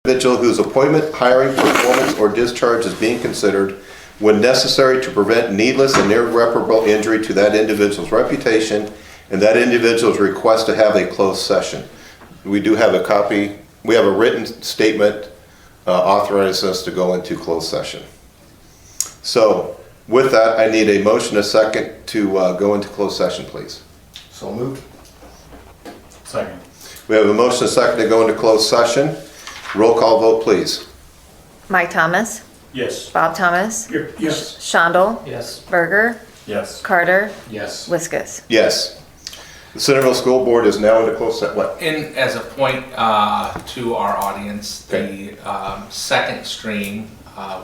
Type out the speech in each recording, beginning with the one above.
individual whose appointment, hiring, performance, or discharge is being considered when necessary to prevent needless and irreparable injury to that individual's reputation and that individual's request to have a closed session. We do have a copy, we have a written statement authorizing us to go into closed session. So with that, I need a motion, a second, to go into closed session, please. So moved. Second. We have a motion, a second, to go into closed session. Roll call vote, please. Mike Thomas, Yes. Bob Thomas, Yes. Shondel, Yes. Berger, Yes. Carter, Yes. Wiskus. Yes. The Centerville School Board is now into closed session. What? And as a point to our audience, Okay. the second stream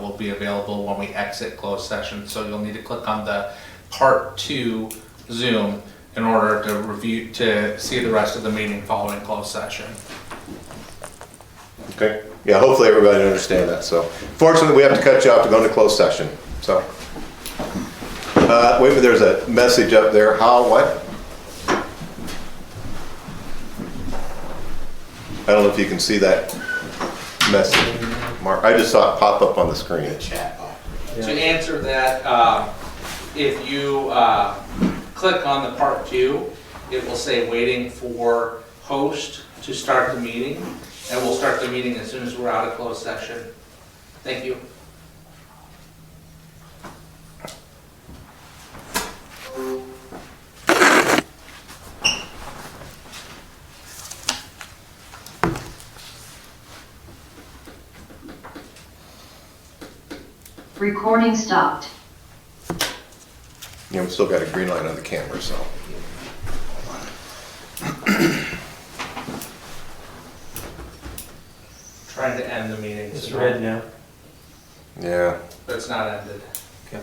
will be available when we exit closed session. So you'll need to click on the part 2 Zoom in order to see the rest of the meeting following closed session. Okay. Yeah, hopefully everybody understands that. So fortunately, we have to cut you off to go into closed session. So, wait a minute, there's a message up there. How, what? I don't know if you can see that message, Mark. I just saw it pop up on the screen. Chat. To answer that, if you click on the part 2, it will say waiting for host to start the meeting, and we'll start the meeting as soon as we're out of closed session. Thank you. Recording stopped. Yeah, we still got a green light on the camera, so. Trying to end the meeting. It's red now. Yeah. But it's not ended. Okay.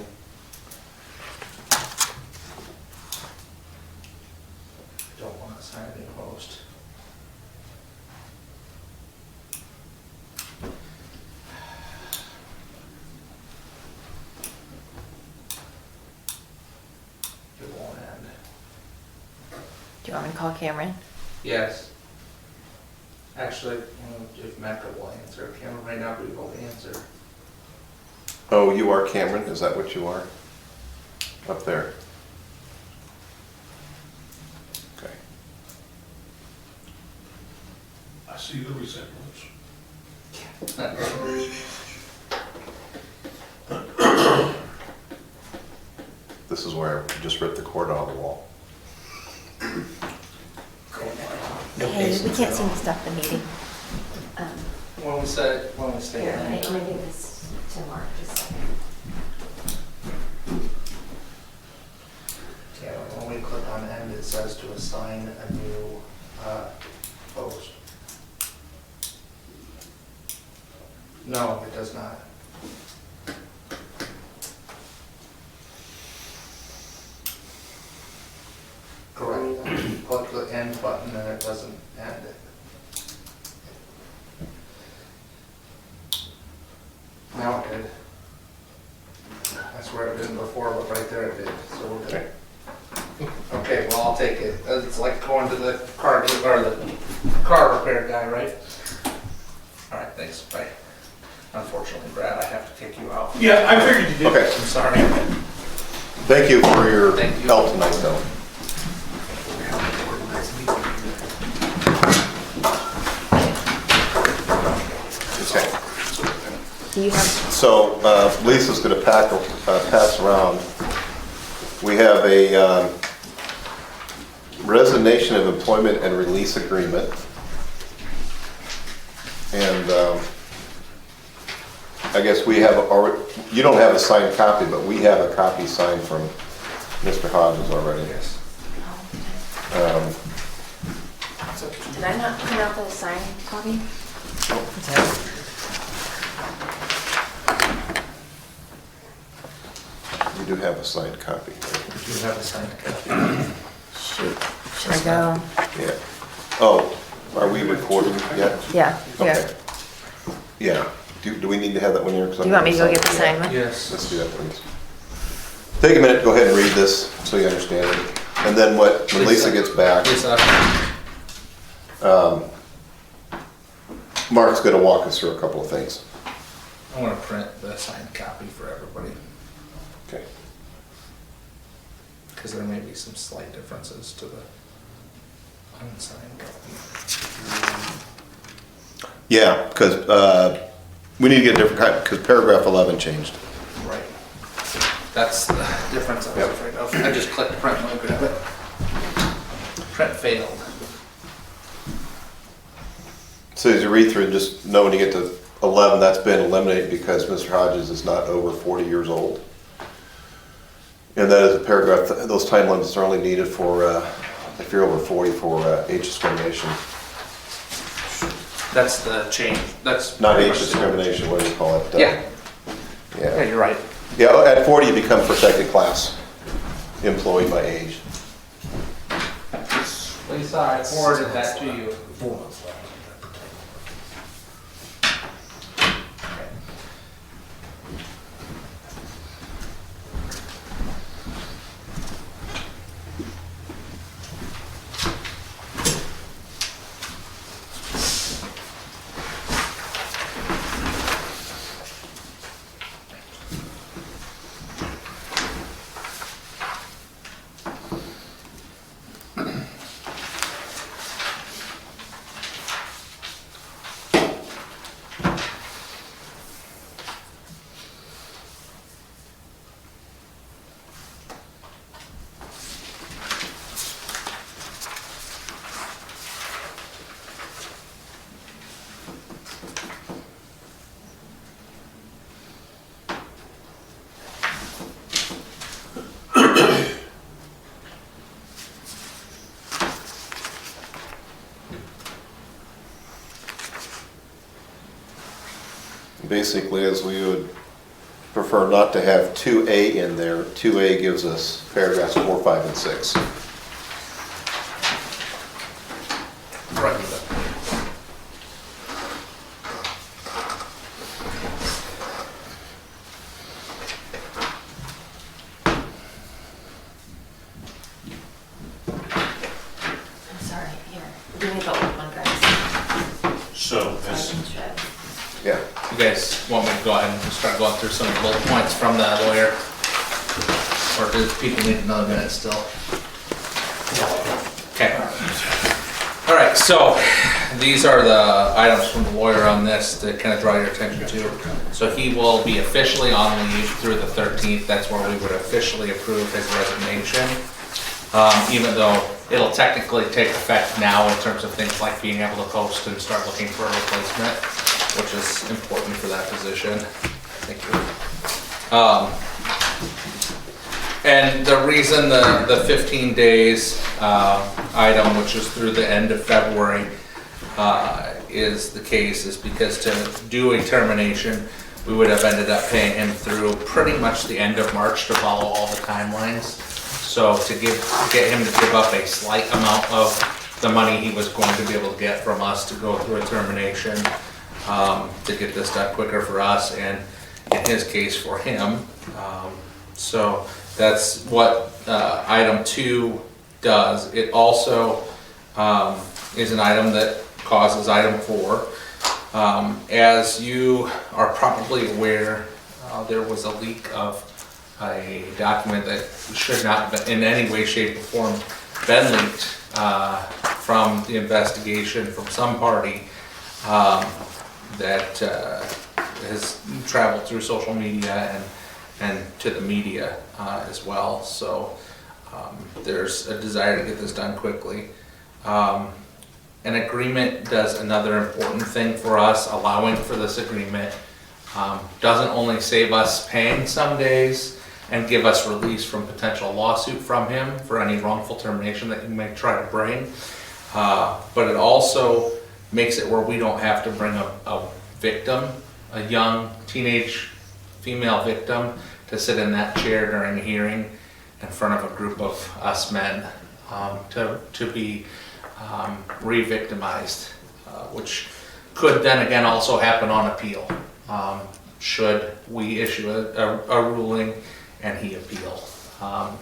Don't want to sign a new host. It won't end. Do you want me to call Cameron? Yes. Actually, if Mecca will answer, Cameron right now, we will answer. Oh, you are Cameron? Is that what you are? Up there. Okay. I see the resemblance. This is where I just ripped the cord out of the wall. Hey, we can't seem to stop the meeting. When we stay Here, in. I'm gonna give this to Mark just a second. Yeah, when we click on end, it says to assign a new host. No, it does not. Correct. Click the end button and it doesn't end it. Now it did. That's where it didn't before, but right there it did, so we're good. Okay, well, I'll take it. It's like going to the car, or the car repair guy, right? All right, thanks, bye. Unfortunately, Brad, I have to kick you out. Yeah, I figured you did. Okay. I'm sorry. Thank you for your Thank you. help tonight, though. Okay. Do you have, So Lisa's going to pass around. We have a resignation of employment and release agreement. And I guess we have, you don't have a signed copy, but we have a copy signed from Mr. Hodges already. Yes. did I not print out the signed copy? We do have a signed copy. You have a signed copy. Shoot, should I go? Yeah. Oh, are we recording yet? Yeah, Okay. here. Yeah. Do we need to have that one here? Do you want me to go get the signed one? Yes. Let's do that, please. Take a minute, go ahead and read this so you understand it. And then when Lisa gets back, Lisa. Mark's gonna walk us through a couple of things. I want to print the signed copy for everybody, Okay. because there may be some slight differences to the unsigned copy. Yeah, because we need to get a different, because paragraph 11 changed. Right. That's the difference I was Yep. afraid of. I just clicked print and I'll grab it. Print failed. So as you read through, just know when you get to 11, that's been eliminated because Mr. Hodges is not over 40 years old. And that is a paragraph, those time limits are only needed for, if you're over 40 for age discrimination. That's the change. That's Not age discrimination, what do you call it? Yeah. Yeah, Yeah. you're right. Yeah, at 40 you become protected class employee by age. Lisa, I forwarded that to you. 4 months left. Basically, as we would prefer not to have 2A in there, 2A gives us paragraphs 4, 5, and 6. Right. I'm sorry, here. Give me the old one, guys. So, this, Sorry, shred. Yeah. You guys want me to go ahead and start going through some of the bullet points from the lawyer? Or do people need another minute still? Okay. All right, so these are the items from the lawyer on this to kind of draw your attention to. So he will be officially on leave through the 13th. That's where we would officially approve his resignation. Even though it'll technically take effect now in terms of things like being able to post and start looking for a replacement, which is important for that position. Thank you. And the reason the 15 days item, which is through the end of February, is the case is because to do a termination, we would have ended up paying him through pretty much the end of March to follow all the timelines. So to get him to give up a slight amount of the money he was going to be able to get from us to go through a termination, to get this done quicker for us and in his case for him. So that's what item 2 does. It also is an item that causes item 4. As you are probably aware, there was a leak of a document that should not have in any way, shape, or form been leaked from the investigation from some party that has traveled through social media and to the media as well. So there's a desire to get this done quickly. An agreement does another important thing for us. Allowing for this agreement doesn't only save us paying some days and give us release from potential lawsuit from him for any wrongful termination that he may try to bring, but it also makes it where we don't have to bring a victim, a young teenage female victim, to sit in that chair during a hearing in front of a group of us men to be re-victimized, which could then again also happen on appeal, should we issue a ruling and he appeal,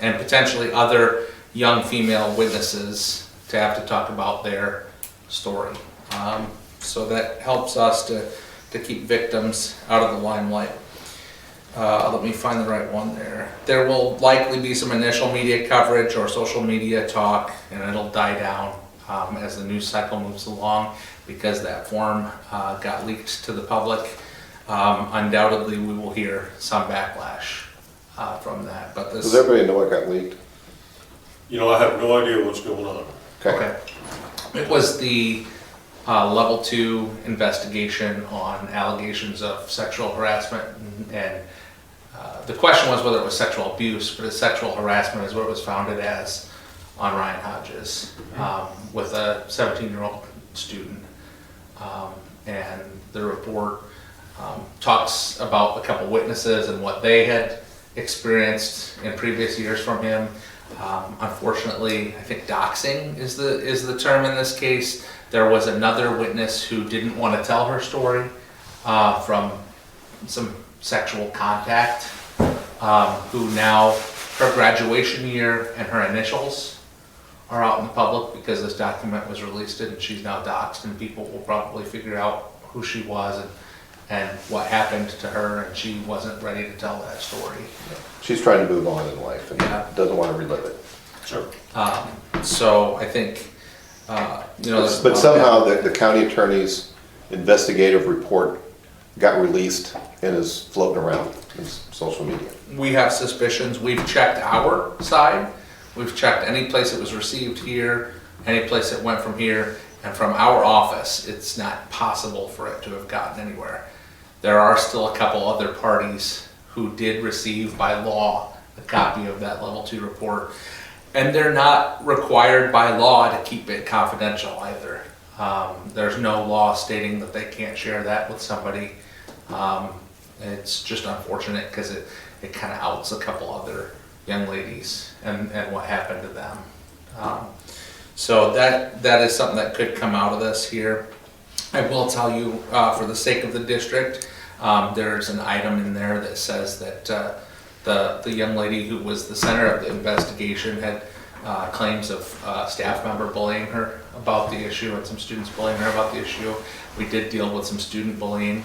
and potentially other young female witnesses to have to talk about their story. So that helps us to keep victims out of the limelight. Let me find the right one there. There will likely be some initial media coverage or social media talk, and it'll die down as the news cycle moves along, because that form got leaked to the public. Undoubtedly, we will hear some backlash from that. But this. Does everybody know what got leaked? You know, I have no idea what's going on. Okay. It was the level 2 investigation on allegations of sexual harassment, and the question was whether it was sexual abuse, but sexual harassment is what it was founded as on Ryan Hodges with a 17-year-old student. And the report talks about a couple witnesses and what they had experienced in previous years from him. Unfortunately, I think doxing is the term in this case. There was another witness who didn't want to tell her story from some sexual contact, who now, her graduation year and her initials are out in the public because this document was released, and she's now doxed, and people will probably figure out who she was and what happened to her, and she wasn't ready to tell that story. She's trying to move on in life and Yeah. doesn't want to relive it. Sure. So I think, there's- But somehow the county attorney's investigative report got released and is floating around in social media. we have suspicions. We've checked our side. We've checked any place it was received here, any place it went from here, and from our office, it's not possible for it to have gotten anywhere. There are still a couple other parties who did receive by law a copy of that level 2 report, and they're not required by law to keep it confidential either. There's no law stating that they can't share that with somebody. It's just unfortunate because it kind of outs a couple other young ladies and what happened to them. So that is something that could come out of this here. I will tell you, for the sake of the district, there's an item in there that says that the young lady who was the center of the investigation had claims of staff member bullying her about the issue, and some students bullying her about the issue. We did deal with some student bullying.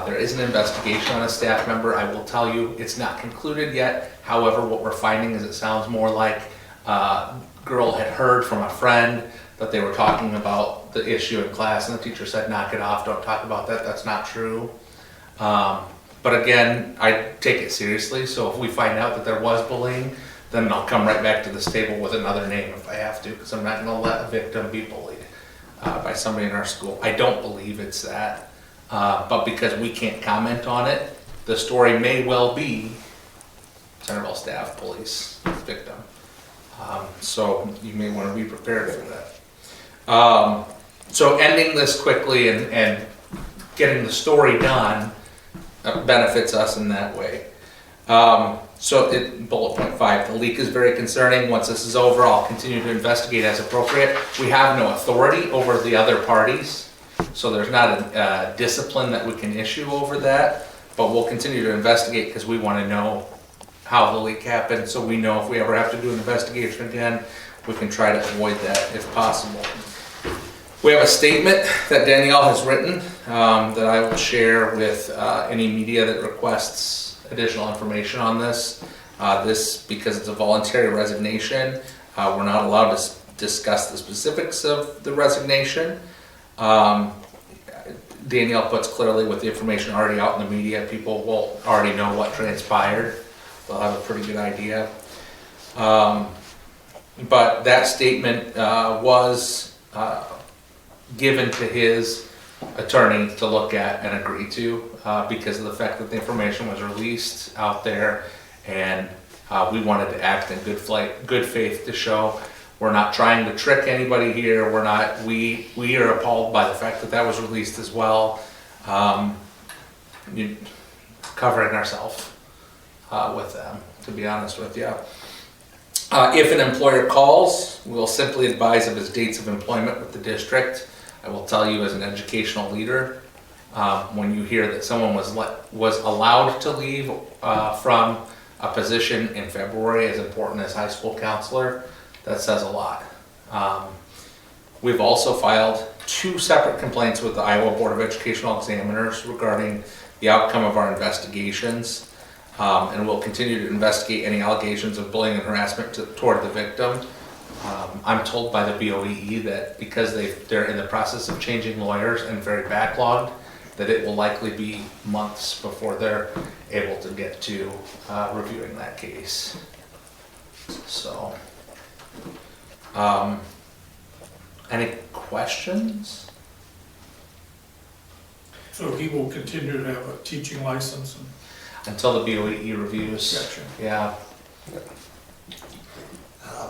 There is an investigation on a staff member. I will tell you, it's not concluded yet. However, what we're finding is it sounds more like girl had heard from a friend that they were talking about the issue in class, and the teacher said, knock it off, don't talk about that. That's not true. But again, I take it seriously, so if we find out that there was bullying, then I'll come right back to this table with another name if I have to, because I'm not going to let a victim be bullied by somebody in our school. I don't believe it's that, but because we can't comment on it, the story may well be Centerville staff bullies victim. So you may want to be prepared for that. So ending this quickly and getting the story done benefits us in that way. So bullet point 5, the leak is very concerning. Once this is over, I'll continue to investigate as appropriate. We have no authority over the other parties, so there's not a discipline that we can issue over that, but we'll continue to investigate because we want to know how the leak happened, so we know if we ever have to do an investigation again, we can try to avoid that if possible. We have a statement that Danielle has written that I will share with any media that requests additional information on this. Because it's a voluntary resignation, we're not allowed to discuss the specifics of the resignation. Danielle puts clearly with the information already out in the media, people will already know what transpired. They'll have a pretty good idea. But that statement was given to his attorney to look at and agree to because of the fact that the information was released out there, and we wanted to act in good faith to show we're not trying to trick anybody here. We are appalled by the fact that that was released as well. Covering ourselves with them, to be honest with you. If an employer calls, we'll simply advise of his dates of employment with the district. I will tell you as an educational leader, when you hear that someone was allowed to leave from a position in February as important as high school counselor, that says a lot. We've also filed 2 separate complaints with the Iowa Board of Educational Examiners regarding the outcome of our investigations. And we'll continue to investigate any allegations of bullying and harassment toward the victim. I'm told by the BOEE that because they're in the process of changing lawyers and very backlogged, that it will likely be months before they're able to get to reviewing that case. So, any questions? So he will continue to have a teaching license and, Until the BOEE reviews. Gotcha. Yeah.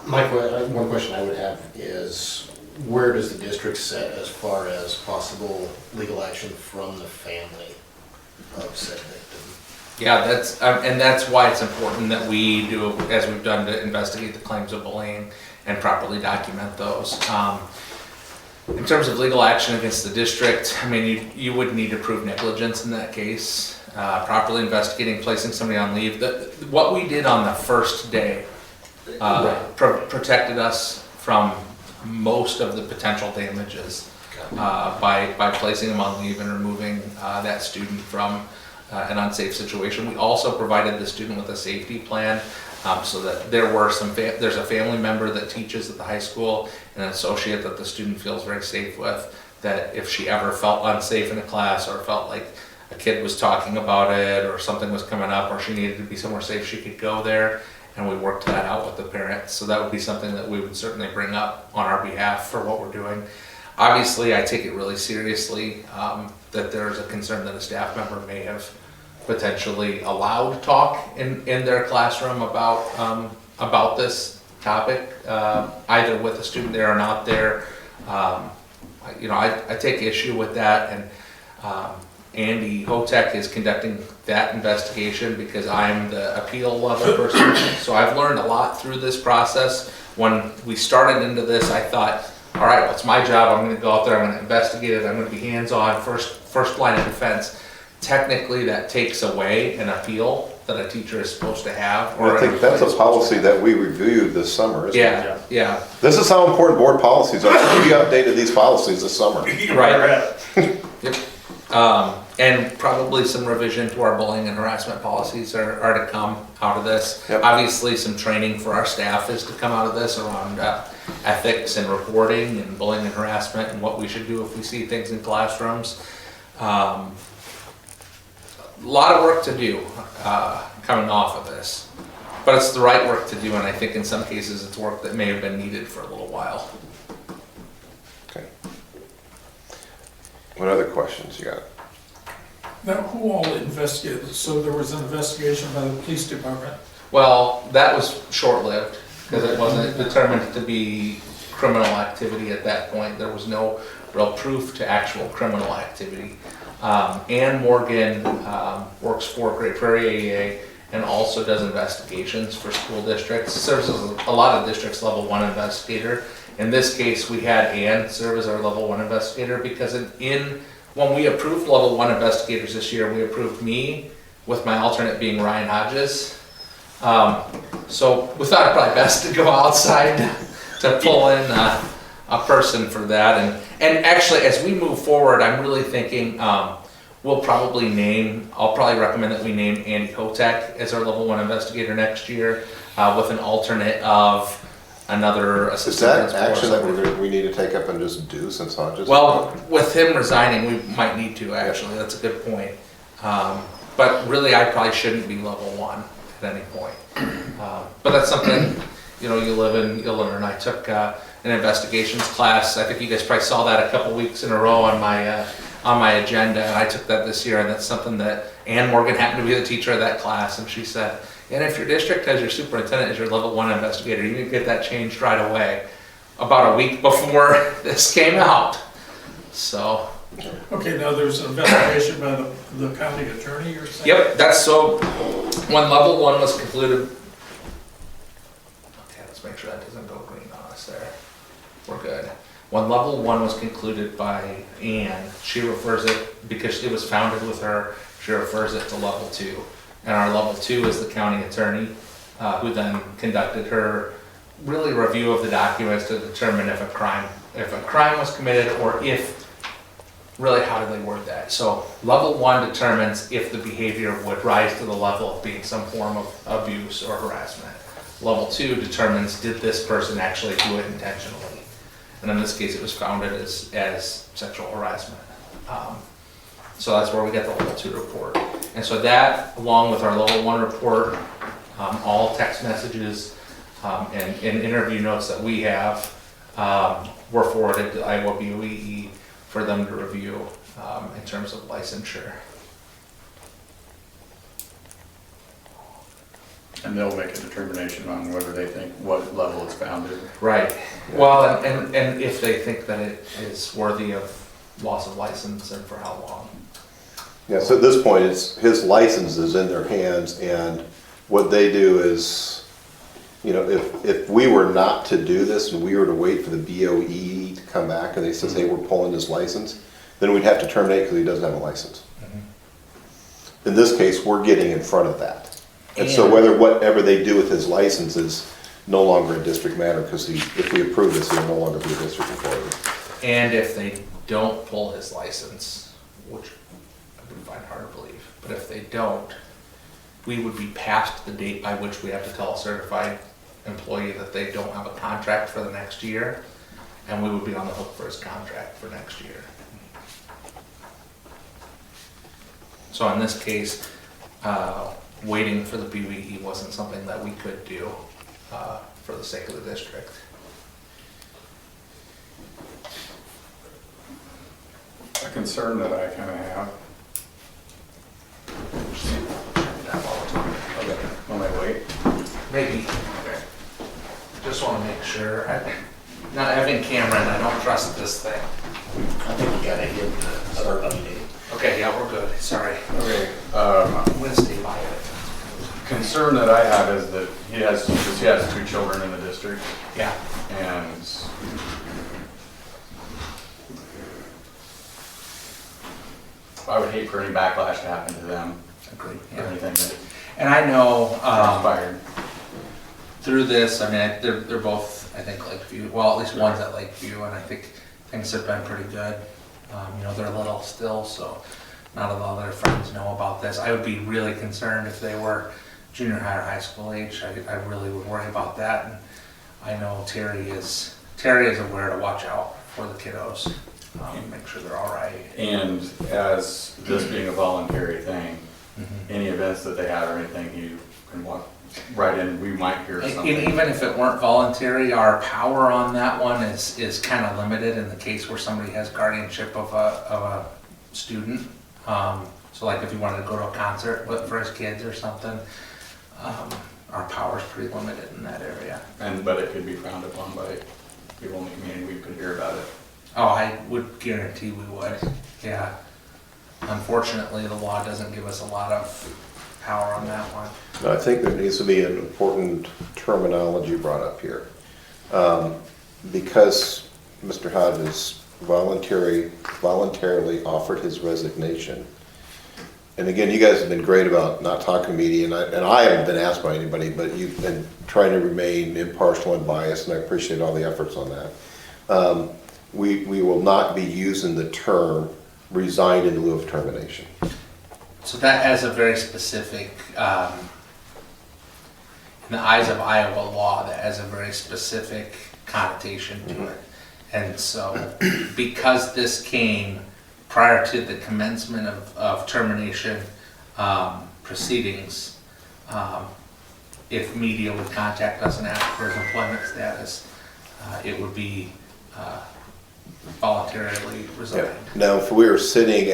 One question I would have is, where does the district set as far as possible legal action from the family of said victim? Yeah, that's why it's important that we do, as we've done, to investigate the claims of bullying and properly document those. In terms of legal action against the district, I mean, you would need to prove negligence in that case. Properly investigating, placing somebody on leave. What we did on the first day protected us from most of the potential damages by placing them on leave and removing that student from an unsafe situation. We also provided the student with a safety plan so that there's a family member that teaches at the high school and an associate that the student feels very safe with, that if she ever felt unsafe in a class or felt like a kid was talking about it or something was coming up or she needed to be somewhere safe, she could go there, and we worked that out with the parents. So that would be something that we would certainly bring up on our behalf for what we're doing. Obviously, I take it really seriously that there's a concern that a staff member may have potentially allowed talk in their classroom about this topic, either with a student there or not there. I take issue with that, and Andy Hotek is conducting that investigation because I'm the appeal level person. So I've learned a lot through this process. When we started into this, I thought, all right, what's my job? I'm going to go out there, I'm going to investigate it, I'm going to be hands-on, first line of defense. Technically, that takes away an appeal that a teacher is supposed to have. I think that's a policy that we reviewed this summer, isn't it? Yeah. This is how important board policies are. We updated these policies this summer. Right. Yep. And probably some revision to our bullying and harassment policies are to come out of this. Yep. Obviously, some training for our staff is to come out of this around ethics and reporting and bullying and harassment and what we should do if we see things in classrooms. A lot of work to do coming off of this, but it's the right work to do, and I think in some cases it's work that may have been needed for a little while. Okay. What other questions you got? now who all investigated? So there was an investigation by the police department. Well, that was short-lived because it wasn't determined to be criminal activity at that point. There was no real proof to actual criminal activity. Ann Morgan works for Great Prairie AEA and also does investigations for school districts. Serves as a lot of districts level 1 investigator. In this case, we had Ann serve as our level 1 investigator because when we approved level 1 investigators this year, we approved me with my alternate being Ryan Hodges. So we thought it probably best to go outside to pull in a person for that. And actually, as we move forward, I'm really thinking I'll probably recommend that we name Andy Hotek as our level 1 investigator next year with an alternate of another Is assistant. that action that we need to take up and just do since Hodges? Well, with him resigning, we might need to actually. That's a good point. But really, I probably shouldn't be level 1 at any point. But that's something, you live in, you'll learn. I took an investigations class. I think you guys probably saw that a couple weeks in a row on my agenda. And I took that this year, and that's something that Ann Morgan happened to be the teacher of that class, and she said, and if your district has your superintendent as your level 1 investigator, you need to get that changed right away. About a week before this came out. So. Okay, now there's an investigation by the county attorney, you're saying? Yep, that's so, when level 1 was concluded. Okay, let's make sure that doesn't go green on us there. We're good. When level 1 was concluded by Ann, she refers it, because it was founded with her, she refers it to level 2. And our level 2 is the county attorney, who then conducted her really review of the documents to determine if a crime if a crime was committed, or if, really, how do they word that? So level 1 determines if the behavior would rise to the level of being some form of abuse or harassment. Level 2 determines, did this person actually do it intentionally? And in this case, it was founded as sexual harassment. So that's where we get the level 2 report. And so that, along with our level 1 report, all text messages, and interview notes that we have, were forwarded to Iowa BOE for them to review in terms of licensure. And they'll make a determination on whether they think what level it's founded. Right. Well, and if they think that it is worthy of loss of license and for how long. Yeah, so at this point, his license is in their hands, and what they do is, you know, if we were not to do this and we were to wait for the BOE to come back and they says, hey, we're pulling this license, then we'd have to terminate because he doesn't have a license. In this case, we're getting in front of that. And so whatever they do with his license is no longer a district matter, because if we approve this, he'll no longer be a district employee. And if they don't pull his license, which I would find hard to believe, but if they don't, we would be past the date by which we have to tell a certified employee that they don't have a contract for the next year, and we would be on the hook for his contract for next year. So in this case, waiting for the BOE wasn't something that we could do for the sake of the district. A concern that I kind of have, when I wait, Maybe. Just want to make sure. Not having Cameron, I don't trust this thing. I think we gotta hit the start date. Okay, yeah, we're good. Sorry. okay, I'm gonna stay by it. concern that I have is that he has 2 children in the district, Yeah. and I would hate for any backlash to happen to them, Agreed. or anything that And I know transpired. through this, I mean, they're both, I think, Lakeview. Well, at least one's at Lakeview, and I think things have been pretty good. You know, they're little still, so not a lot of their friends know about this. I would be really concerned if they were junior high or high school age. I really would worry about that. And I know Terry is aware to watch out for the kiddos, make sure they're all right. And as this being a voluntary thing, any events that they have or anything, you can walk right in, we might hear And something. even if it weren't voluntary, our power on that one is kind of limited in the case where somebody has guardianship of a student. So like if you wanted to go to a concert for his kids or something, our power's pretty limited in that area. But it could be frowned upon by people in the community, we could hear about it. Oh, I would guarantee we would, yeah. Unfortunately, the law doesn't give us a lot of power on that one. I think there needs to be an important terminology brought up here. Because Mr. Hodges voluntarily offered his resignation. And again, you guys have been great about not talking to media, and I haven't been asked by anybody, but you've been trying to remain impartial and biased, and I appreciate all the efforts on that. We will not be using the term resigned in lieu of termination. So that has a very specific, in the eyes of Iowa law, that has a very specific connotation to it. And so, because this came prior to the commencement of termination proceedings, if media would contact us and ask for his employment status, it would be voluntarily resigned. Now, if we were sitting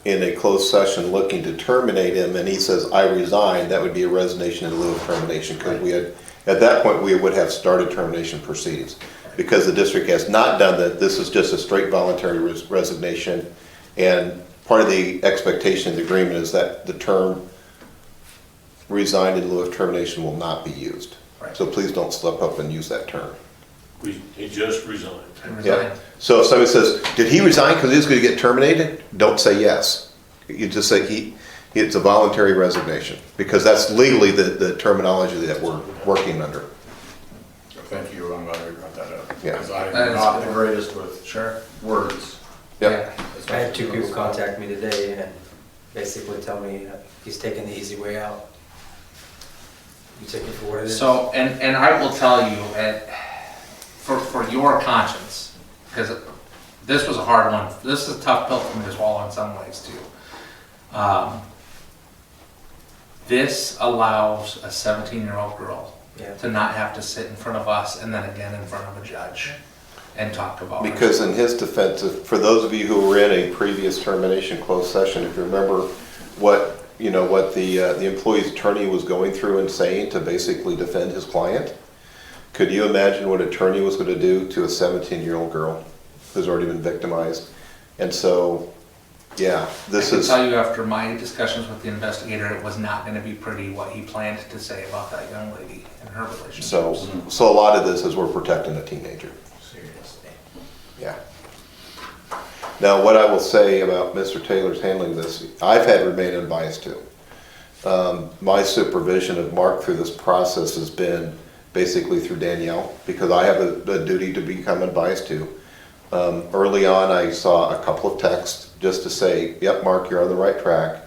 in a closed session looking to terminate him, and he says, I resign, that would be a resignation in lieu of termination, because at that point, we would have started termination proceedings. Because the district has not done that, this is just a straight voluntary resignation, and part of the expectation of the agreement is that the term resigned in lieu of termination will not be used. Right. So please don't slip up and use that term. He just resigned. Yeah. So if somebody says, did he resign because he was going to get terminated? Don't say yes. You just say it's a voluntary resignation, because that's legally the terminology that we're working under. Thank you, I'm glad you brought that up. Yeah. Because I That is not the good. greatest with Sure. words. Yep. I had two people contact me today and basically tell me he's taking the easy way out. You take it for what it is. So, and I will tell you, for your conscience, because this was a hard one, this is a tough pill for me to swallow in some ways too. This allows a 17-year-old girl Yeah. to not have to sit in front of us and then again in front of a judge and talk about it. Because in his defense, for those of you who were in a previous termination closed session, if you remember what the employee's attorney was going through and saying to basically defend his client, could you imagine what an attorney was going to do to a 17-year-old girl who's already been victimized? And so, yeah, this I can is, tell you after my discussions with the investigator, it was not going to be pretty what he planned to say about that young lady and her relationship. so a lot of this is we're protecting a teenager. Seriously. Yeah. Now, what I will say about Mr. Taylor's handling this, I've had remain unbiased too. My supervision of Mark through this process has been basically through Danielle, because I have a duty to become unbiased too. Early on, I saw a couple of texts just to say, yep, Mark, you're on the right track.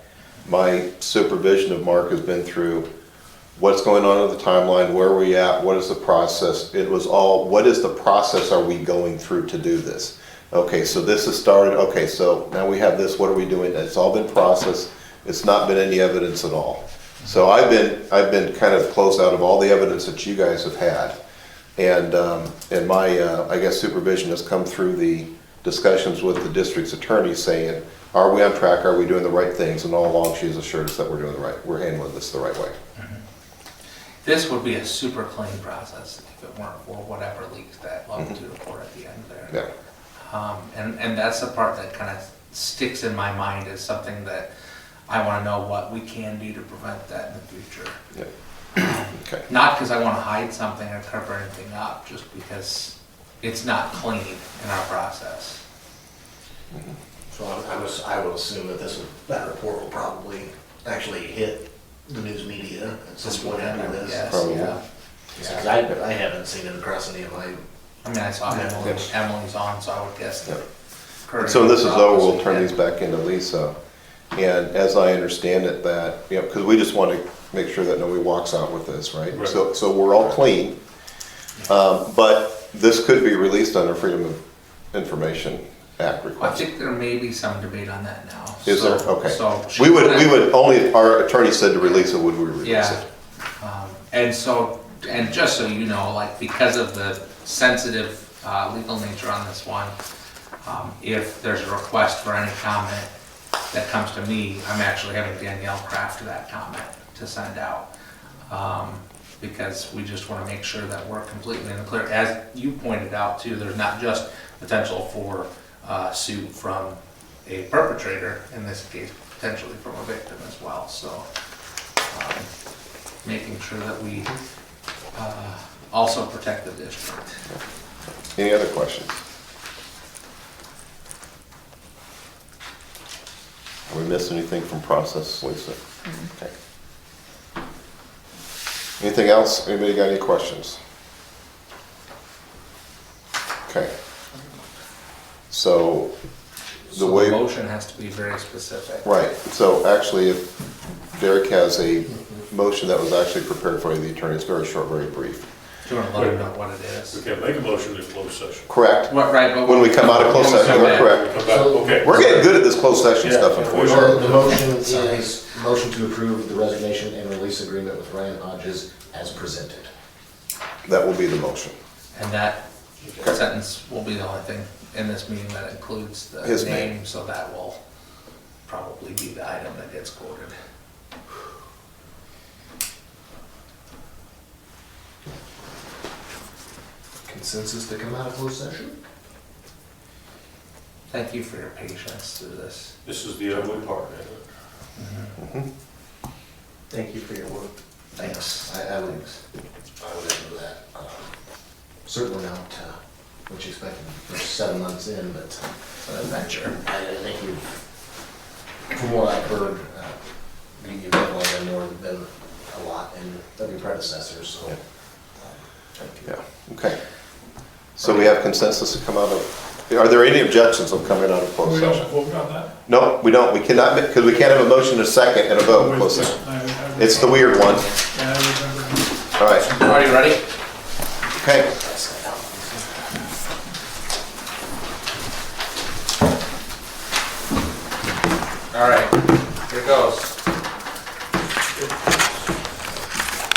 My supervision of Mark has been through what's going on in the timeline, where are we at, what is the process? It was all, what is the process are we going through to do this? Okay, so this has started, okay, so now we have this, what are we doing? It's all been processed, it's not been any evidence at all. So I've been kind of closed out of all the evidence that you guys have had. And my, I guess supervision has come through the discussions with the district's attorney saying, are we on track, are we doing the right things? And all along she has assured us that we're handling this the right way. This would be a super clean process if it weren't for whatever leaks that level 2 report at the end there. Yeah. And that's the part that kind of sticks in my mind as something that I want to know what we can do to prevent that in the future. Yeah. Okay. Not because I want to hide something or cover anything up, just because it's not clean in our process. So I would assume that that report will probably actually hit the news media at some point after this. Yes, Probably. yeah. Because I haven't seen it across any of my, I mean, I saw Emily's on, so I would guess that. And so when this is over, we'll turn these back into Lisa. And as I understand it, that, because we just want to make sure that nobody walks out with this, right? Right. So we're all clean. But this could be released under Freedom of Information Act I request. think there may be some debate on that now. Is there? So- Okay. So. We would only, if our attorney said to release it, would we release Yeah. it? And just so you know, like, because of the sensitive legal nature on this one, if there's a request for any comment that comes to me, I'm actually having Danielle craft that comment to send out. Because we just want to make sure that we're completely in the clear. As you pointed out too, there's not just potential for suit from a perpetrator, in this case, potentially from a victim as well, so. Making sure that we also protect the district. Any other questions? Have we missed anything from process, Lisa? Okay. Anything else? Anybody got any questions? Okay. So, the So way. the motion has to be very specific. Right, so actually, if Derek has a motion that was actually prepared for you, the attorney, it's very short, very brief. Do you want to let them know what it We is? can't make a motion in closed session. Correct? What, right, but. When we come out of closed session, we're correct. Come back, okay. We're getting good at this closed session Yeah. stuff, the unfortunately. motion is motion to approve the resignation and release agreement with Ryan Hodges as presented. That will be the motion. And that sentence will be the only thing in this meeting that includes the His name. name, so that will probably be the item that gets quoted. Consensus to come out of closed session? Thank you for your patience through this. This is the ugly part, isn't it? Thank you for your work. Thanks. I would echo that. Certainly not what you expected for 7 months in, but An adventure. I think you've, from what I've heard, you've definitely done more than a lot in of your predecessors, so. Yeah, okay. So we have consensus to come out of, are there any objections of coming out of closed We don't session? vote on that? No, we don't, we cannot, because we can't have a motion, a second, and a vote in closed session. It's the weird one. Yeah, I remember. All right, Are you ready? okay. All right, here goes.